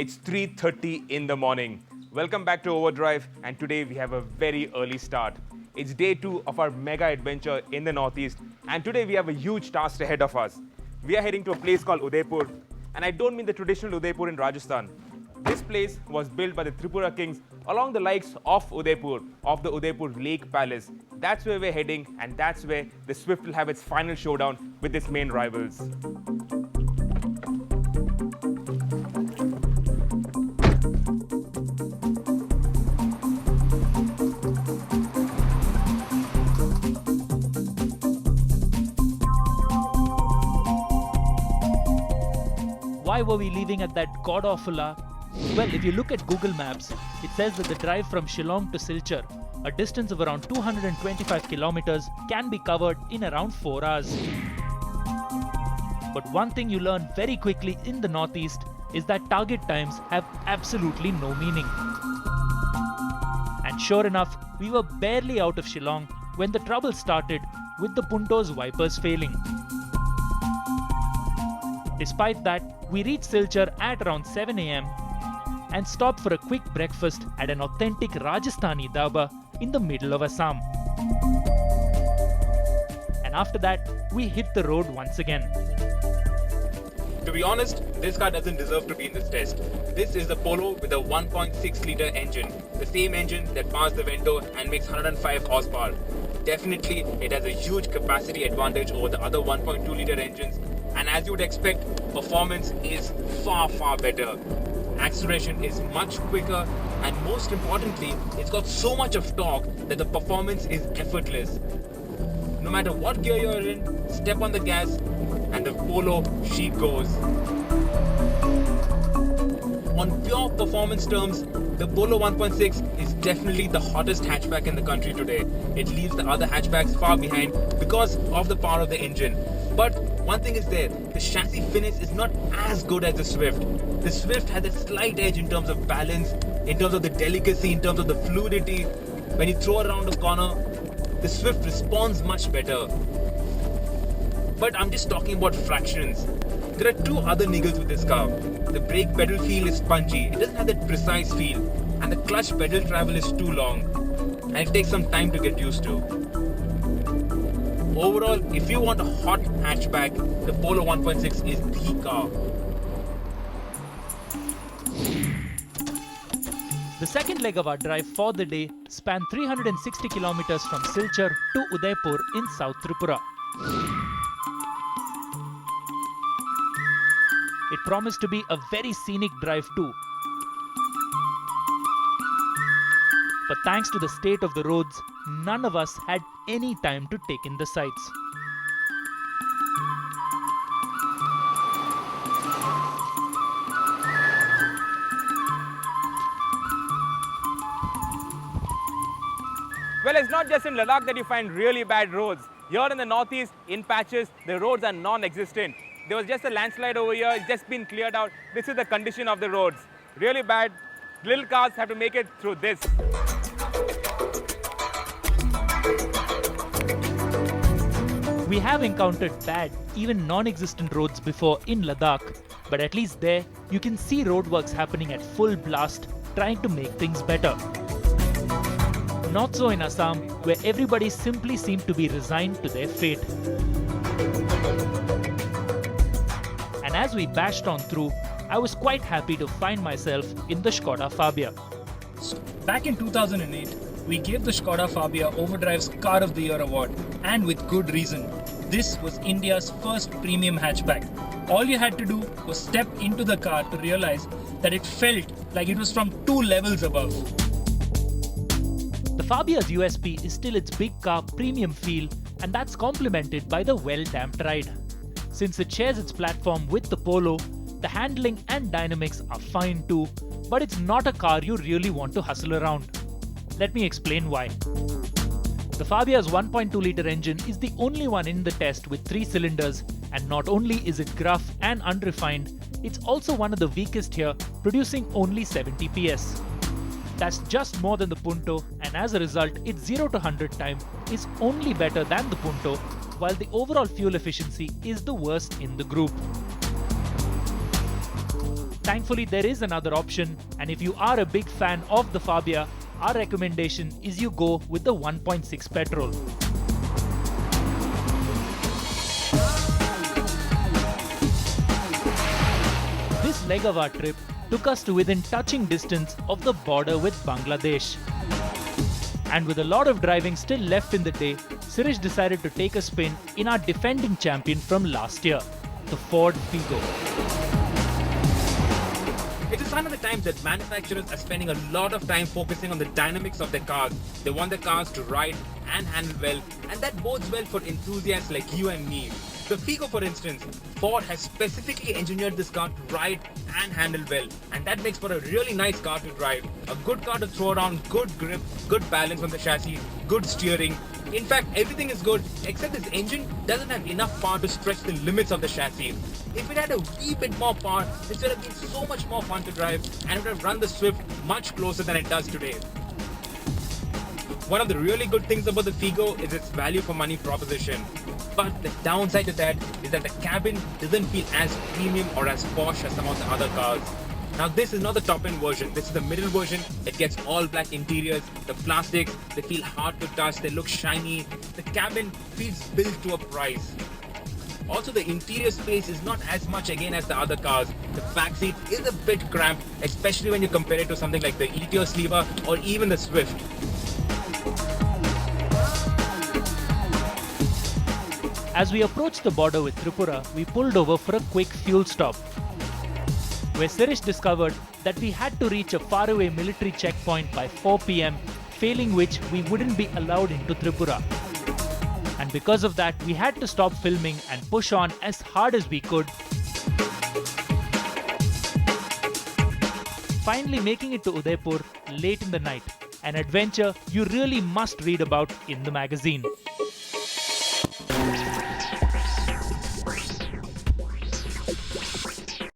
It's 3:30 in the morning. Welcome back to Overdrive, and today we have a very early start. It's day 2 of our mega adventure in the Northeast, and today we have a huge task ahead of us. We are heading to a place called Udaipur, and I don't mean the traditional Udaipur in Rajasthan. This place was built by the Tripura kings along the likes of Udaipur, of the Udaipur Lake Palace. That's where we're heading, and that's where the Swift will have its final showdown with its main rivals. Why were we leaving at that god-awful hour? Well, if you look at Google Maps, it says that the drive from Shillong to Silchar, a distance of around 225 kilometers, can be covered in around 4 hours. But one thing you learn very quickly in the Northeast is that target times have absolutely no meaning. And sure enough, we were barely out of Shillong when the trouble started with the Punto's wipers failing. Despite that, we reached Silchar at around 7 am and stopped for a quick breakfast at an authentic Rajasthani dhaba in the middle of Assam. And after that, we hit the road once again. To be honest, this car doesn't deserve to be in this test. This is the Polo with a 1.6 litre engine, the same engine that passed the Vento and makes 105 horsepower. Definitely, it has a huge capacity advantage over the other 1.2 litre engines, and as you would expect, performance is far better. Acceleration is much quicker, and most importantly, it's got so much of torque that the performance is effortless. No matter what gear you're in, step on the gas and the Polo, she goes. On pure performance terms, the Polo 1.6 is definitely the hottest hatchback in the country today. It leaves the other hatchbacks far behind because of the power of the engine. But one thing is there, the chassis finish is not as good as the Swift. The Swift has a slight edge in terms of balance, in terms of the delicacy, in terms of the fluidity. When you throw around a corner, the Swift responds much better. But I'm just talking about fractions. There are two other niggles with this car. The brake pedal feel is spongy, it doesn't have that precise feel, and the clutch pedal travel is too long, and it takes some time to get used to. Overall, if you want a hot hatchback, the Polo 1.6 is the car. The second leg of our drive for the day spanned 360 kilometers from Silchar to Udaipur in South Tripura. It promised to be a very scenic drive too. But thanks to the state of the roads, none of us had any time to take in the sights. Well, it's not just in Ladakh that you find really bad roads. Here in the Northeast, in patches, the roads are non-existent. There was just a landslide over here, it's just been cleared out. This is the condition of the roads. Really bad. Little cars have to make it through this. We have encountered bad, even non-existent roads before in Ladakh, but at least there, you can see roadworks happening at full blast, trying to make things better. Not so in Assam, where everybody simply seemed to be resigned to their fate. And as we bashed on through, I was quite happy to find myself in the Skoda Fabia. Back in 2008, we gave the Skoda Fabia Overdrive's Car of the Year award, and with good reason. This was India's first premium hatchback. All you had to do was step into the car to realize that it felt like it was from 2 levels above. The Fabia's USP is still its big car premium feel, and that's complemented by the well-damped ride. Since it shares its platform with the Polo, the handling and dynamics are fine too, but it's not a car you really want to hustle around. Let me explain why. The Fabia's 1.2 litre engine is the only one in the test with 3 cylinders, and not only is it gruff and unrefined, it's also one of the weakest here, producing only 70 PS. That's just more than the Punto, and as a result, its 0 to 100 time is only better than the Punto, while the overall fuel efficiency is the worst in the group. Thankfully, there is another option, and if you are a big fan of the Fabia, our recommendation is you go with the 1.6 petrol. This leg of our trip took us to within touching distance of the border with Bangladesh. And with a lot of driving still left in the day, Sirish decided to take a spin in our defending champion from last year, the Ford Figo. It is a sign of the times that manufacturers are spending a lot of time focusing on the dynamics of their cars. They want their cars to ride and handle well, and that bodes well for enthusiasts like you and me. The Figo, for instance, Ford has specifically engineered this car to ride and handle well, and that makes for a really nice car to drive. A good car to throw around, good grip, good balance on the chassis, good steering. In fact, everything is good, except this engine doesn't have enough power to stretch the limits of the chassis. If it had a wee bit more power, this would have been so much more fun to drive, and it would have run the Swift much closer than it does today. One of the really good things about the Figo is its value for money proposition. But the downside to that is that the cabin doesn't feel as premium or as posh as some of the other cars. Now this is not the top end version, this is the middle version. It gets all black interiors, the plastics, they feel hard to touch, they look shiny. The cabin feels built to a price. Also, the interior space is not as much again as the other cars. The backseat is a bit cramped, especially when you compare it to something like the Etios Liva or even the Swift. As we approached the border with Tripura, we pulled over for a quick fuel stop, where Sirish discovered that we had to reach a faraway military checkpoint by 4 PM, failing which we wouldn't be allowed into Tripura. And because of that, we had to stop filming and push on as hard as we could, finally making it to Udaipur late in the night, an adventure you really must read about in the magazine.